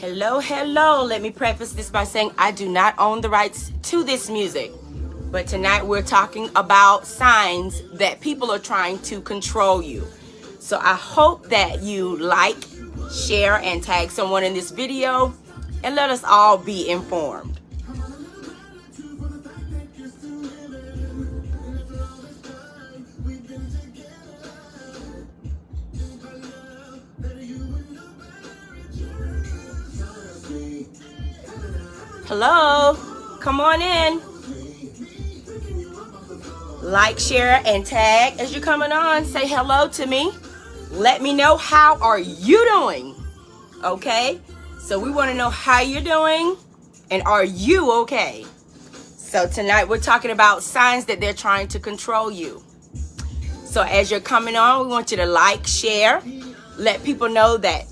Hello, hello. Let me preface this by saying I do not own the rights to this music. But tonight we're talking about signs that people are trying to control you. So I hope that you like, share, and tag someone in this video, and let us all be informed. Hello, come on in. Like, share, and tag as you're coming on. Say hello to me. Let me know, how are you doing? Okay, so we want to know how you're doing and are you okay? So tonight we're talking about signs that they're trying to control you. So as you're coming on, we want you to like, share, let people know that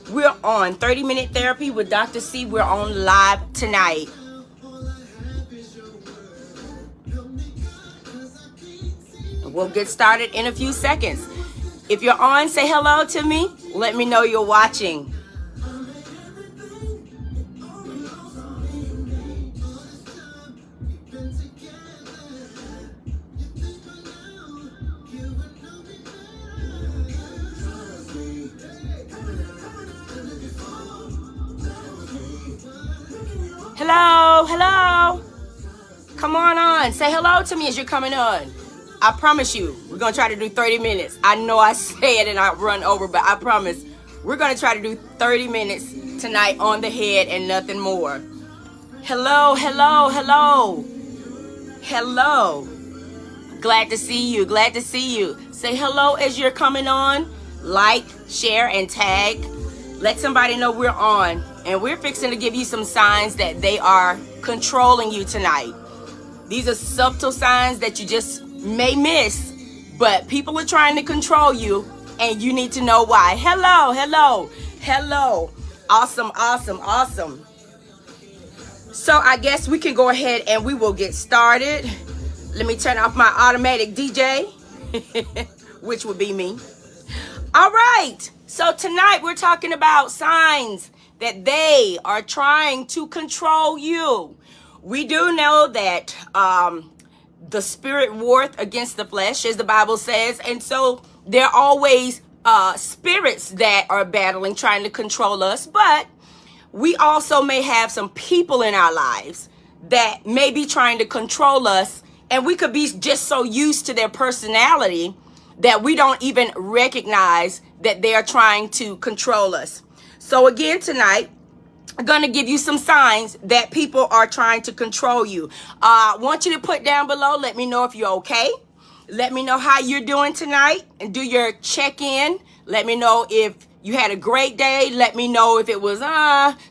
we're on 30-minute therapy with Dr. C. We're on live tonight. We'll get started in a few seconds. If you're on, say hello to me. Let me know you're watching. Hello, hello. Come on. Say hello to me as you're coming on. I promise you, we're going to try to do 30 minutes. I know I say it and I run over, but I promise we're going to try to do 30 minutes tonight on the head and nothing more. Hello, hello, hello. Hello. Glad to see you. Glad to see you. Say hello as you're coming on. Like, share, and tag. Let somebody know we're on. And we're fixing to give you some signs that they are controlling you tonight. These are subtle signs that you just may miss, but people are trying to control you and you need to know why. Hello, hello, hello. Awesome, awesome, awesome. So I guess we can go ahead and we will get started. Let me turn off my automatic DJ, which would be me. All right. So tonight we're talking about signs that they are trying to control you. We do know that the spirit warreth against the flesh, as the Bible says. And so there are always spirits that are battling, trying to control us. But we also may have some people in our lives that may be trying to control us. And we could be just so used to their personality that we don't even recognize that they are trying to control us. So again, tonight, I'm going to give you some signs that people are trying to control you. I want you to put down below. Let me know if you're okay. Let me know how you're doing tonight and do your check-in. Let me know if you had a great day. Let me know if it was,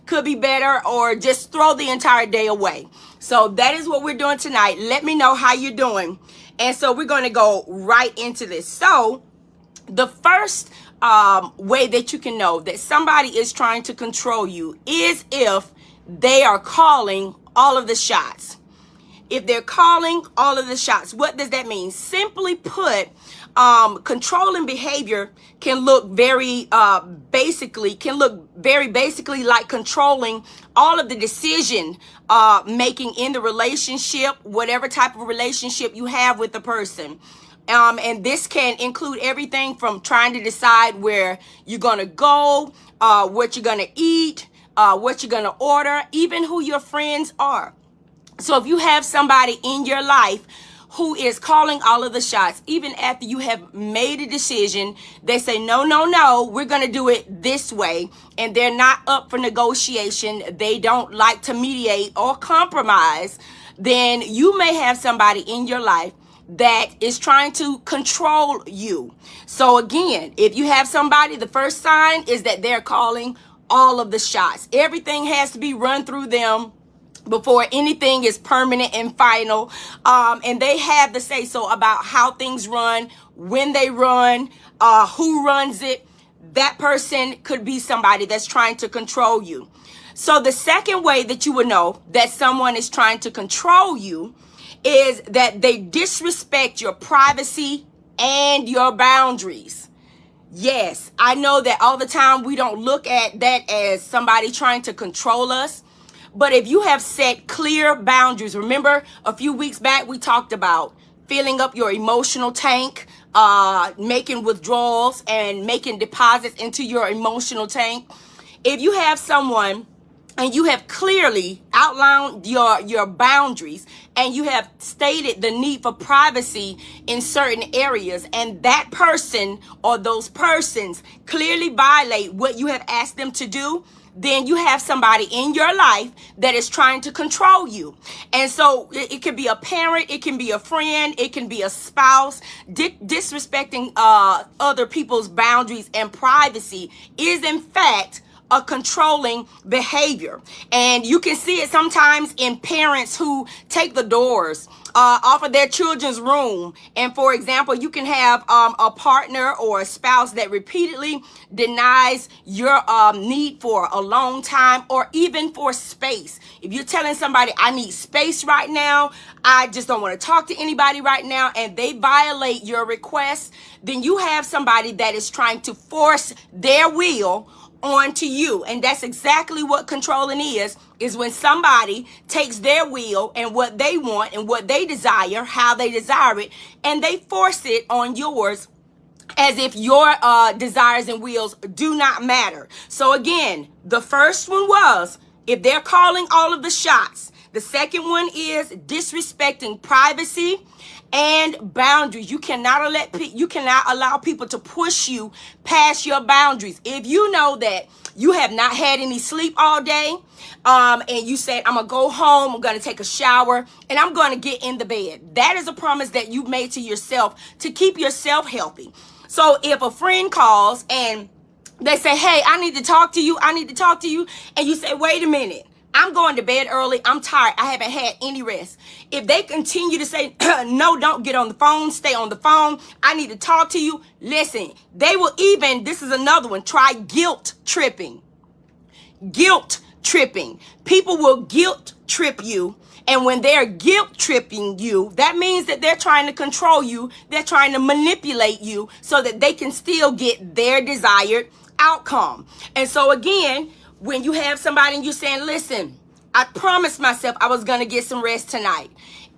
could be better, or just throw the entire day away. So that is what we're doing tonight. Let me know how you're doing. And so we're going to go right into this. So the first way that you can know that somebody is trying to control you is if they are calling all of the shots. If they're calling all of the shots, what does that mean? Simply put, controlling behavior can look very basically like controlling all of the decision making in the relationship, whatever type of relationship you have with the person. And this can include everything from trying to decide where you're going to go, what you're going to eat, what you're going to order, even who your friends are. So if you have somebody in your life who is calling all of the shots, even after you have made a decision, they say, no, we're going to do it this way. And they're not up for negotiation. They don't like to mediate or compromise. Then you may have somebody in your life that is trying to control you. So again, if you have somebody, the first sign is that they're calling all of the shots. Everything has to be run through them before anything is permanent and final. And they have the say so about how things run, when they run, who runs it. That person could be somebody that's trying to control you. So the second way that you would know that someone is trying to control you is that they disrespect your privacy and your boundaries. Yes, I know that all the time we don't look at that as somebody trying to control us. But if you have set clear boundaries, remember a few weeks back we talked about filling up your emotional tank, making withdrawals and making deposits into your emotional tank. If you have someone and you have clearly outlined your boundaries and you have stated the need for privacy in certain areas, and that person or those persons clearly violate what you have asked them to do, then you have somebody in your life that is trying to control you. And so it can be a parent, it can be a friend, it can be a spouse. Disrespecting other people's boundaries and privacy is in fact a controlling behavior. And you can see it sometimes in parents who take the doors off of their children's room. And for example, you can have a partner or a spouse that repeatedly denies your need for a long time or even for space. If you're telling somebody, I need space right now, I just don't want to talk to anybody right now, and they violate your request, then you have somebody that is trying to force their will onto you. And that's exactly what controlling is when somebody takes their will and what they want and what they desire, how they desire it, and they force it on yours as if your desires and wills do not matter. So again, the first one was if they're calling all of the shots. The second one is disrespecting privacy and boundaries. You cannot allow people to push you past your boundaries. If you know that you have not had any sleep all day, and you said, I'm gonna go home, I'm gonna take a shower, and I'm gonna get in the bed. That is a promise that you made to yourself to keep yourself healthy. So if a friend calls and they say, hey, I need to talk to you, and you say, wait a minute, I'm going to bed early, I'm tired, I haven't had any rest. If they continue to say, no, don't get on the phone, stay on the phone, I need to talk to you, listen, they will even, this is another one, try guilt tripping. Guilt tripping. People will guilt trip you. And when they're guilt tripping you, that means that they're trying to control you. They're trying to manipulate you so that they can still get their desired outcome. And so again, when you have somebody and you're saying, listen, I promised myself I was going to get some rest tonight.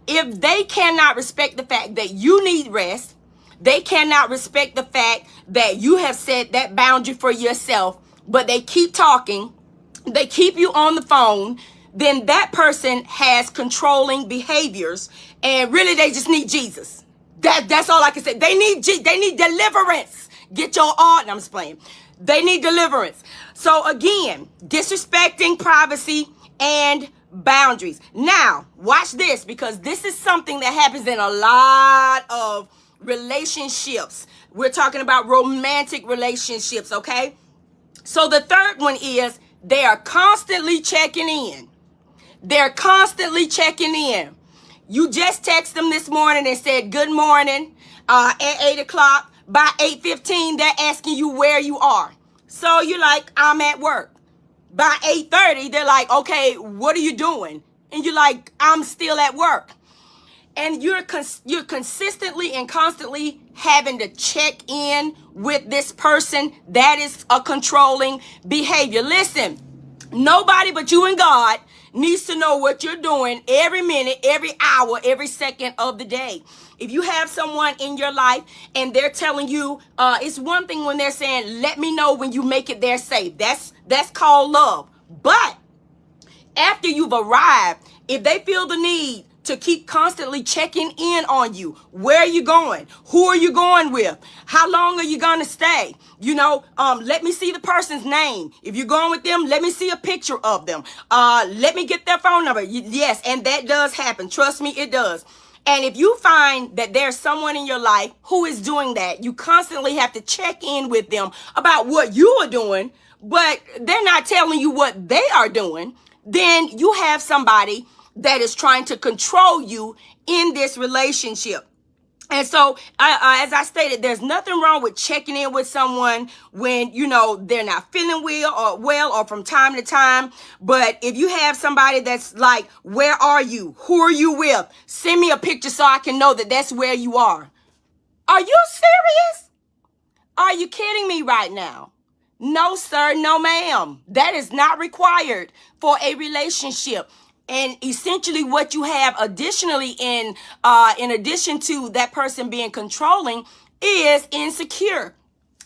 If they cannot respect the fact that you need rest, they cannot respect the fact that you have set that boundary for yourself, but they keep talking, they keep you on the phone, then that person has controlling behaviors, and really they just need Jesus. That's all I can say. They need deliverance. Get your art. I'm just playing. They need deliverance. So again, disrespecting privacy and boundaries. Now, watch this, because this is something that happens in a lot of relationships. We're talking about romantic relationships, okay? So the third one is they are constantly checking in. They're constantly checking in. You just text them this morning and said, good morning, at 8 o'clock. By 8:15, they're asking you where you are. So you're like, I'm at work. By 8:30, they're like, okay, what are you doing? And you're like, I'm still at work. And you're consistently and constantly having to check in with this person. That is a controlling behavior. Listen, nobody but you and God needs to know what you're doing every minute, every hour, every second of the day. If you have someone in your life and they're telling you, it's one thing when they're saying, let me know when you make it there safe. That's called love. But after you've arrived, if they feel the need to keep constantly checking in on you, where are you going? Who are you going with? How long are you going to stay? Let me see the person's name. If you're going with them, let me see a picture of them. Let me get their phone number. Yes, and that does happen. Trust me, it does. And if you find that there's someone in your life who is doing that, you constantly have to check in with them about what you are doing, but they're not telling you what they are doing, then you have somebody that is trying to control you in this relationship. And so, as I stated, there's nothing wrong with checking in with someone when, they're not feeling well or from time to time. But if you have somebody that's like, where are you? Who are you with? Send me a picture so I can know that that's where you are. Are you serious? Are you kidding me right now? No, sir, no, ma'am. That is not required for a relationship. And essentially what you have additionally in addition to that person being controlling is insecure.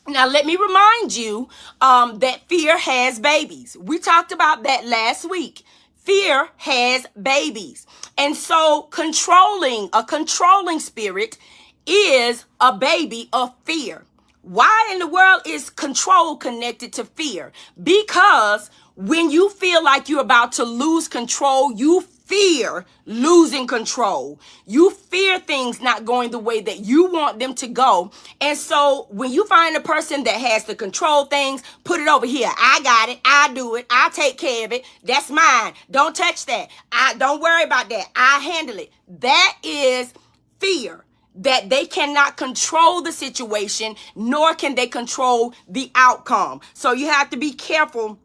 Now, let me remind you that fear has babies. We talked about that last week. Fear has babies. And so a controlling spirit is a baby of fear. Why in the world is control connected to fear? Because when you feel like you're about to lose control, you fear losing control. You fear things not going the way that you want them to go. And so when you find a person that has to control things, put it over here. I got it. I do it. I take care of it. That's mine. Don't touch that. Don't worry about that. I handle it. That is fear. That they cannot control the situation, nor can they control the outcome. So you have to be careful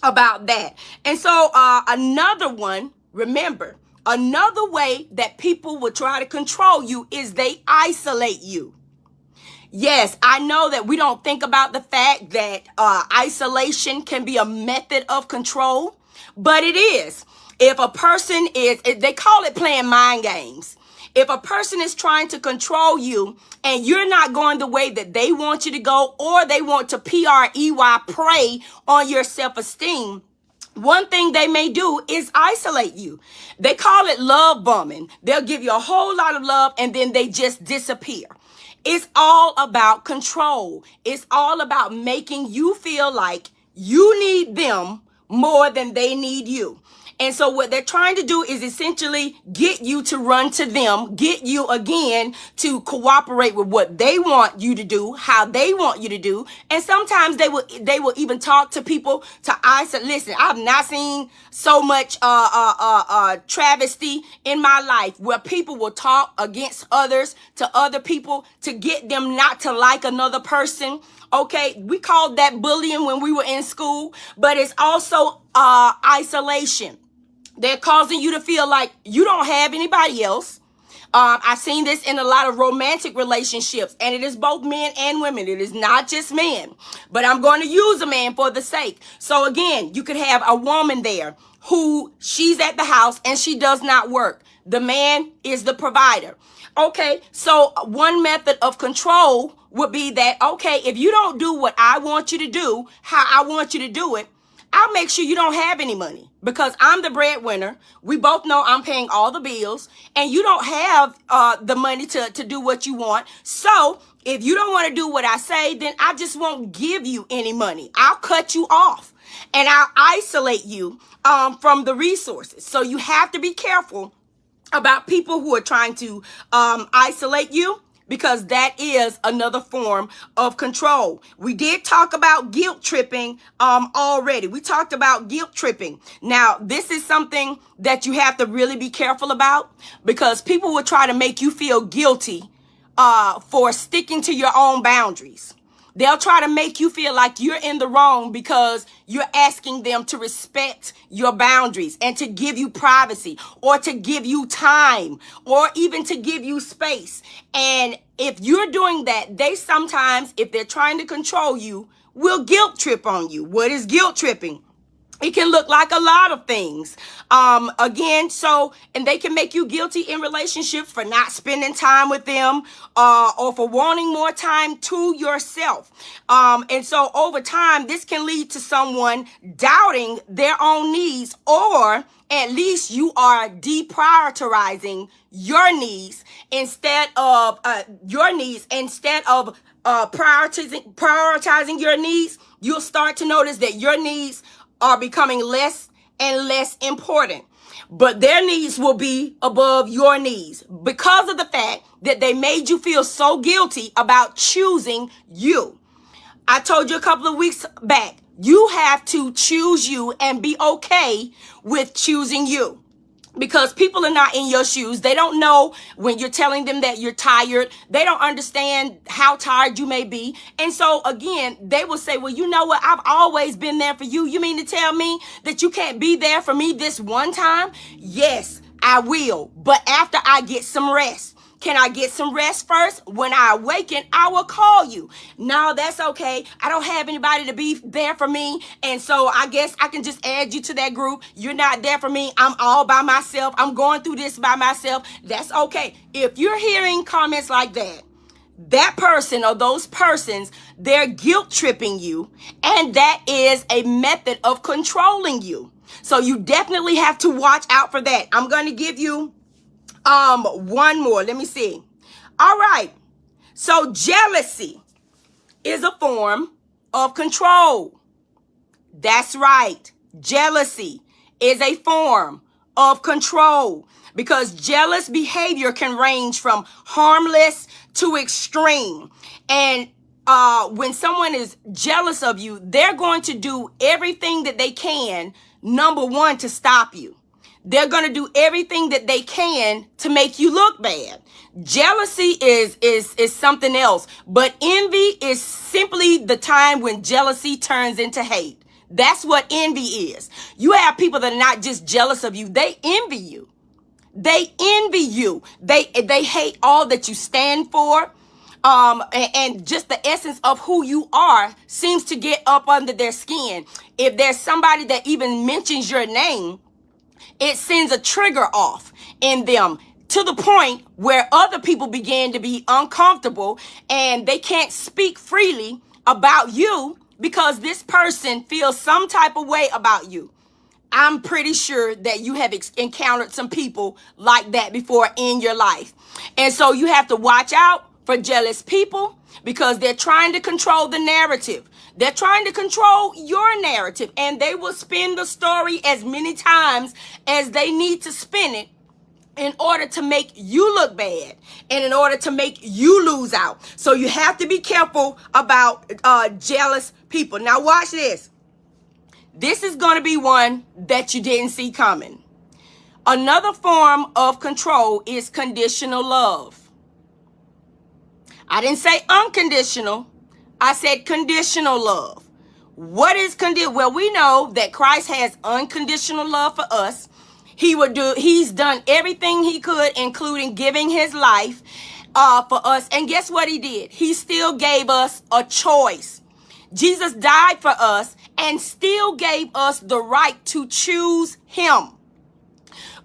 about that. And so another one, remember, another way that people will try to control you is they isolate you. Yes, I know that we don't think about the fact that isolation can be a method of control, but it is. If a person they call it playing mind games. If a person is trying to control you and you're not going the way that they want you to go, or they want to prey on your self-esteem, one thing they may do is isolate you. They call it love bombing. They'll give you a whole lot of love and then they just disappear. It's all about control. It's all about making you feel like you need them more than they need you. And so what they're trying to do is essentially get you to run to them, get you again to cooperate with what they want you to do, how they want you to do. And sometimes they will even talk to people to isolate. Listen, I've not seen so much travesty in my life where people will talk against others to other people to get them not to like another person. Okay, we called that bullying when we were in school, but it's also isolation. They're causing you to feel like you don't have anybody else. I've seen this in a lot of romantic relationships, and it is both men and women. It is not just men, but I'm going to use a man for the sake. So again, you could have a woman there who she's at the house and she does not work. The man is the provider. Okay, so one method of control would be that, okay, if you don't do what I want you to do, how I want you to do it, I'll make sure you don't have any money because I'm the breadwinner. We both know I'm paying all the bills and you don't have the money to do what you want. So if you don't want to do what I say, then I just won't give you any money. I'll cut you off and I'll isolate you from the resources. So you have to be careful about people who are trying to isolate you, because that is another form of control. We did talk about guilt tripping already. We talked about guilt tripping. Now, this is something that you have to really be careful about, because people will try to make you feel guilty for sticking to your own boundaries. They'll try to make you feel like you're in the wrong because you're asking them to respect your boundaries and to give you privacy or to give you time or even to give you space. And if you're doing that, they sometimes, if they're trying to control you, will guilt trip on you. What is guilt tripping? It can look like a lot of things. And they can make you guilty in relationships for not spending time with them, or for wanting more time to yourself. And so over time, this can lead to someone doubting their own needs, or at least you are deprioritizing your needs instead of prioritizing your needs. You'll start to notice that your needs are becoming less and less important, but their needs will be above your needs because of the fact that they made you feel so guilty about choosing you. I told you a couple of weeks back, you have to choose you and be okay with choosing you. Because people are not in your shoes. They don't know when you're telling them that you're tired. They don't understand how tired you may be. And so again, they will say, well, you know what? I've always been there for you. You mean to tell me that you can't be there for me this one time? Yes, I will. But after I get some rest. Can I get some rest first? When I awaken, I will call you. No, that's okay. I don't have anybody to be there for me. And so I guess I can just add you to that group. You're not there for me. I'm all by myself. I'm going through this by myself. That's okay. If you're hearing comments like that, that person or those persons, they're guilt tripping you, and that is a method of controlling you. So you definitely have to watch out for that. I'm going to give you one more. Let me see. All right. So jealousy is a form of control. That's right. Jealousy is a form of control, because jealous behavior can range from harmless to extreme. And when someone is jealous of you, they're going to do everything that they can, number one, to stop you. They're going to do everything that they can to make you look bad. Jealousy is something else, but envy is simply the time when jealousy turns into hate. That's what envy is. You have people that are not just jealous of you, they envy you. They envy you. They hate all that you stand for. And just the essence of who you are seems to get up under their skin. If there's somebody that even mentions your name, it sends a trigger off in them, to the point where other people begin to be uncomfortable and they can't speak freely about you because this person feels some type of way about you. I'm pretty sure that you have encountered some people like that before in your life. And so you have to watch out for jealous people, because they're trying to control the narrative. They're trying to control your narrative, and they will spin the story as many times as they need to spin it in order to make you look bad and in order to make you lose out. So you have to be careful about jealous people. Now watch this. This is going to be one that you didn't see coming. Another form of control is conditional love. I didn't say unconditional. I said conditional love. What is conditional? Well, we know that Christ has unconditional love for us. He's done everything he could, including giving his life for us. And guess what he did? He still gave us a choice. Jesus died for us and still gave us the right to choose him.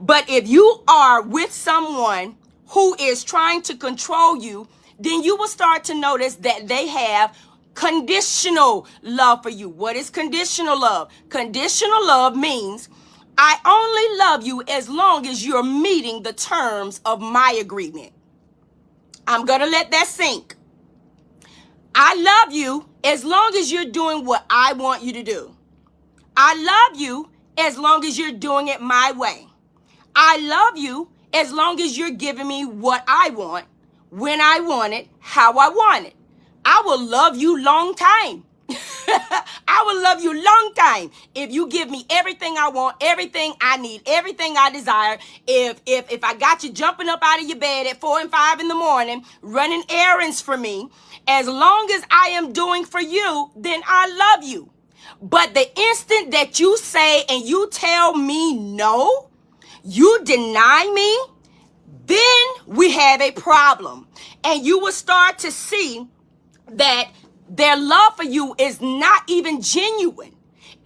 But if you are with someone who is trying to control you, then you will start to notice that they have conditional love for you. What is conditional love? Conditional love means I only love you as long as you're meeting the terms of my agreement. I'm going to let that sink. I love you as long as you're doing what I want you to do. I love you as long as you're doing it my way. I love you as long as you're giving me what I want, when I want it, how I want it. I will love you long time. I will love you long time if you give me everything I want, everything I need, everything I desire. If I got you jumping up out of your bed at 4 and 5 in the morning, running errands for me, as long as I am doing for you, then I love you. But the instant that you say and you tell me no, you deny me, then we have a problem. And you will start to see that their love for you is not even genuine.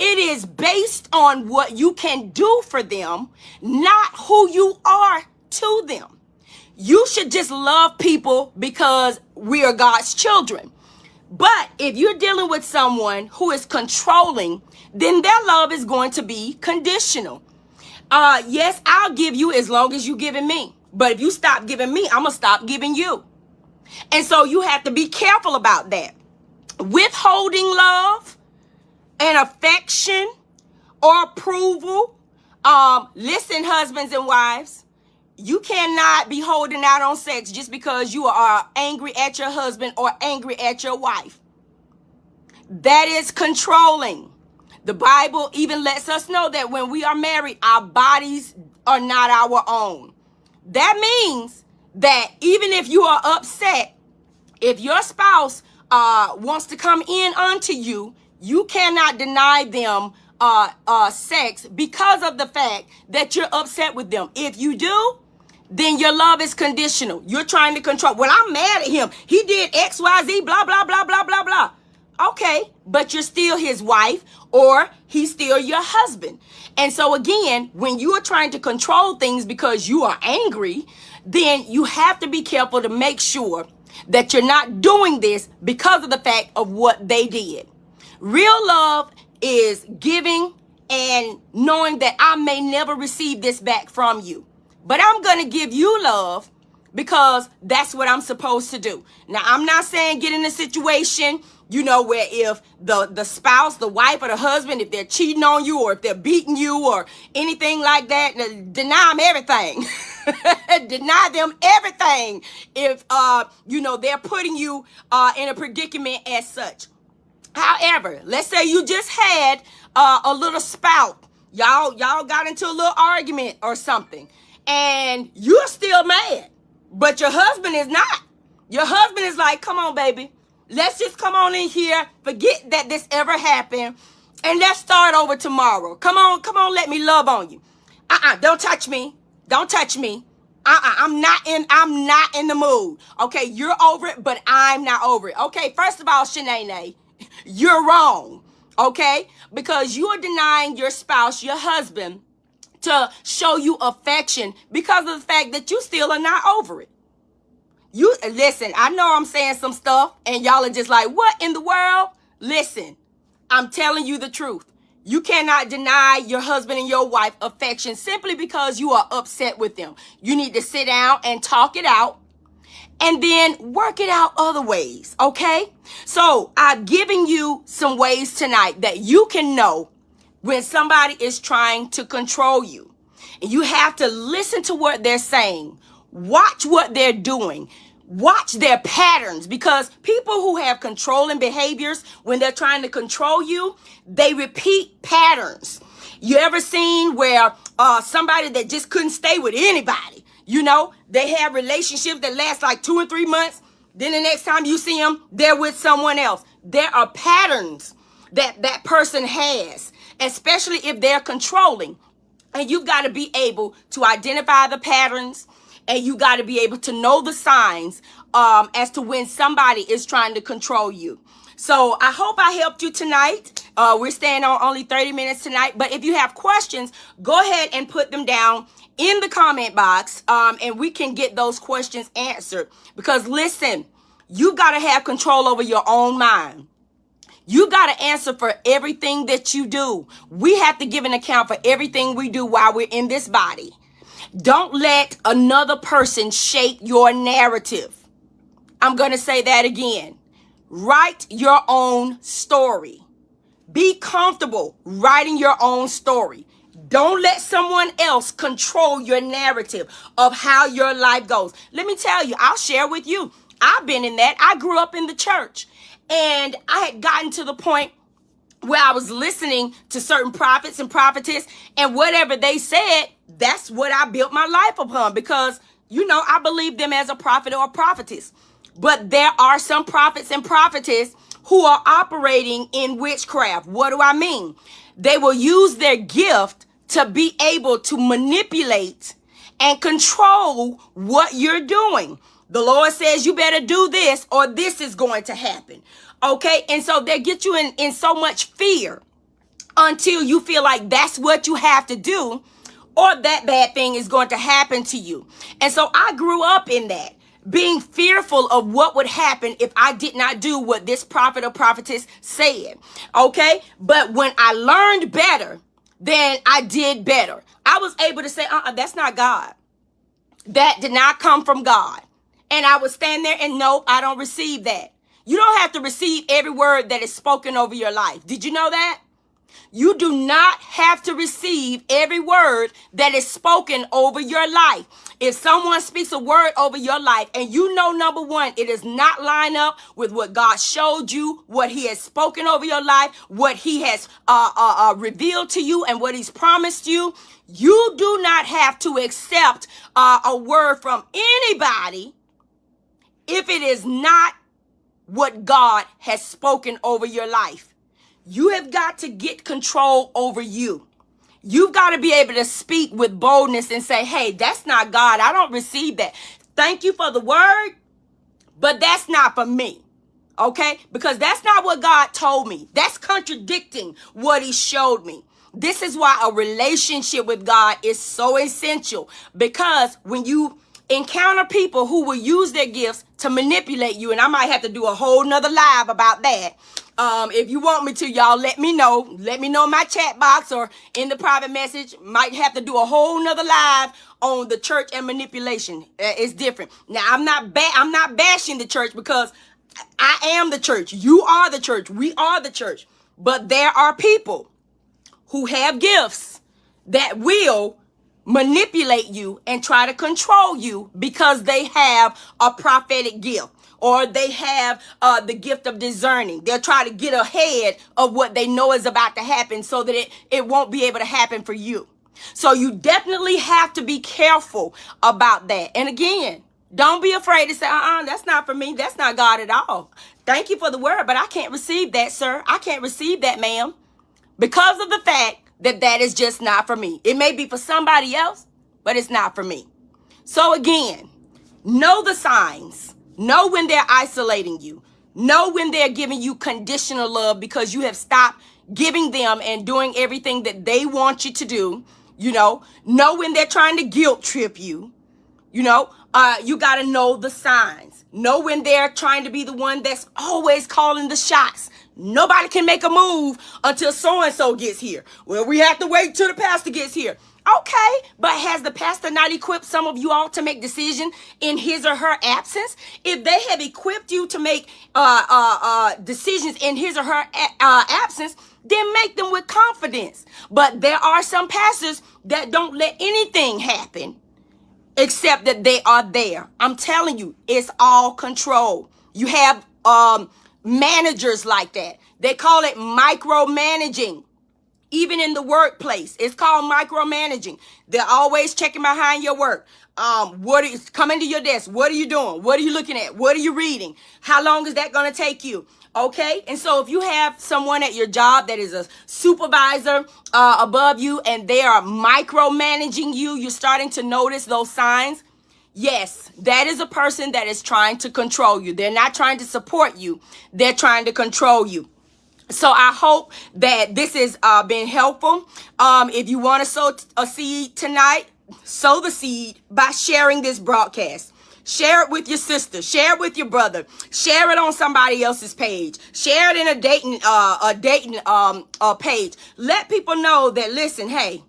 It is based on what you can do for them, not who you are to them. You should just love people because we are God's children. But if you're dealing with someone who is controlling, then their love is going to be conditional. Yes, I'll give you as long as you're giving me. But if you stop giving me, I'm going to stop giving you. And so you have to be careful about that. Withholding love and affection or approval. Listen, husbands and wives, you cannot be holding out on sex just because you are angry at your husband or angry at your wife. That is controlling. The Bible even lets us know that when we are married, our bodies are not our own. That means that even if you are upset, if your spouse wants to come in unto you, you cannot deny them sex because of the fact that you're upset with them. If you do, then your love is conditional. You're trying to control. Well, I'm mad at him. He did X, Y, Z, blah, blah, blah, blah, blah, blah. Okay, but you're still his wife, or he's still your husband. And so again, when you are trying to control things because you are angry, then you have to be careful to make sure that you're not doing this because of the fact of what they did. Real love is giving and knowing that I may never receive this back from you, but I'm going to give you love because that's what I'm supposed to do. Now, I'm not saying get in a situation, where if the spouse, the wife or the husband, if they're cheating on you or if they're beating you or anything like that, deny them everything. Deny them everything if, they're putting you in a predicament as such. However, let's say you just had a little spout. Y'all got into a little argument or something, and you're still mad, but your husband is not. Your husband is like, come on, baby. Let's just come on in here, forget that this ever happened, and let's start over tomorrow. Come on, let me love on you. Don't touch me. Don't touch me. I'm not in the mood. Okay, you're over it, but I'm not over it. Okay, first of all, Shanae, you're wrong. Okay, because you are denying your spouse, your husband, to show you affection because of the fact that you still are not over it. You listen, I know I'm saying some stuff and y'all are just like, what in the world? Listen, I'm telling you the truth. You cannot deny your husband and your wife affection simply because you are upset with them. You need to sit down and talk it out and then work it out other ways, okay? So I've given you some ways tonight that you can know when somebody is trying to control you. And you have to listen to what they're saying. Watch what they're doing. Watch their patterns, because people who have controlling behaviors, when they're trying to control you, they repeat patterns. You ever seen where somebody that just couldn't stay with anybody, they have relationships that last like 2 or 3 months. Then the next time you see them, they're with someone else. There are patterns that person has, especially if they're controlling. And you've got to be able to identify the patterns, and you got to be able to know the signs as to when somebody is trying to control you. So I hope I helped you tonight. We're staying on only 30 minutes tonight. But if you have questions, go ahead and put them down in the comment box, and we can get those questions answered. Because listen, you got to have control over your own mind. You got to answer for everything that you do. We have to give an account for everything we do while we're in this body. Don't let another person shape your narrative. I'm going to say that again. Write your own story. Be comfortable writing your own story. Don't let someone else control your narrative of how your life goes. Let me tell you, I'll share with you. I've been in that. I grew up in the church, and I had gotten to the point where I was listening to certain prophets and prophetess, and whatever they said, that's what I built my life upon, because, I believe them as a prophet or a prophetess. But there are some prophets and prophetess who are operating in witchcraft. What do I mean? They will use their gift to be able to manipulate and control what you're doing. The Lord says you better do this or this is going to happen. Okay, and so they get you in so much fear until you feel like that's what you have to do, or that bad thing is going to happen to you. And so I grew up in that, being fearful of what would happen if I did not do what this prophet or prophetess said. Okay, but when I learned better, then I did better. I was able to say, that's not God. That did not come from God. And I would stand there and no, I don't receive that. You don't have to receive every word that is spoken over your life. Did you know that? You do not have to receive every word that is spoken over your life. If someone speaks a word over your life and number one, it does not line up with what God showed you, what he has spoken over your life, what he has revealed to you and what he's promised you, you do not have to accept a word from anybody if it is not what God has spoken over your life. You have got to get control over you. You've got to be able to speak with boldness and say, hey, that's not God. I don't receive that. Thank you for the word, but that's not for me. Okay? Because that's not what God told me. That's contradicting what he showed me. This is why a relationship with God is so essential, because when you encounter people who will use their gifts to manipulate you, and I might have to do a whole nother live about that. If you want me to, y'all, let me know. Let me know in my chat box or in the private message. Might have to do a whole nother live on the church and manipulation. It's different. Now, I'm not bashing the church, because I am the church. You are the church. We are the church. But there are people who have gifts that will manipulate you and try to control you because they have a prophetic gift, or they have the gift of discerning. They'll try to get ahead of what they know is about to happen so that it won't be able to happen for you. So you definitely have to be careful about that. And again, don't be afraid to say, that's not for me. That's not God at all. Thank you for the word, but I can't receive that, sir. I can't receive that, ma'am. Because of the fact that that is just not for me. It may be for somebody else, but it's not for me. So again, know the signs. Know when they're isolating you. Know when they're giving you conditional love because you have stopped giving them and doing everything that they want you to do. Know when they're trying to guilt trip you. You got to know the signs. Know when they're trying to be the one that's always calling the shots. Nobody can make a move until so-and-so gets here. Well, we have to wait till the pastor gets here. Okay, but has the pastor not equipped some of you all to make decisions in his or her absence? If they have equipped you to make decisions in his or her absence, then make them with confidence. But there are some pastors that don't let anything happen except that they are there. I'm telling you, it's all control. You have managers like that. They call it micromanaging. Even in the workplace, it's called micromanaging. They're always checking behind your work. What is coming to your desk? What are you doing? What are you looking at? What are you reading? How long is that going to take you? Okay. And so if you have someone at your job that is a supervisor above you and they are micromanaging you, you're starting to notice those signs. Yes, that is a person that is trying to control you. They're not trying to support you. They're trying to control you. So I hope that this has been helpful. If you want to sow a seed tonight, sow the seed by sharing this broadcast. Share it with your sister. Share it with your brother. Share it on somebody else's page. Share it in a dating page. Let people know that, listen, hey,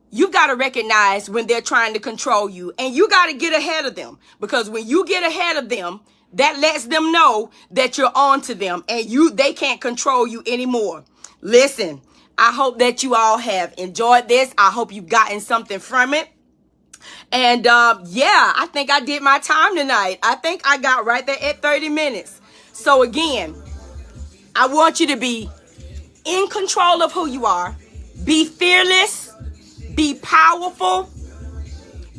you got to recognize when they're trying to control you, and you got to get ahead of them, because when you get ahead of them, that lets them know that you're on to them and they can't control you anymore. Listen, I hope that you all have enjoyed this. I hope you've gotten something from it. And I think I did my time tonight. I think I got right there at 30 minutes. So again, I want you to be in control of who you are. Be fearless. Be powerful.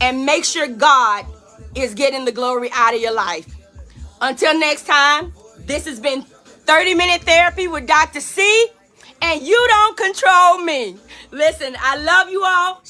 And make sure God is getting the glory out of your life. Until next time, this has been 30-Minute Therapy with Dr. C, and you don't control me. Listen, I love you all.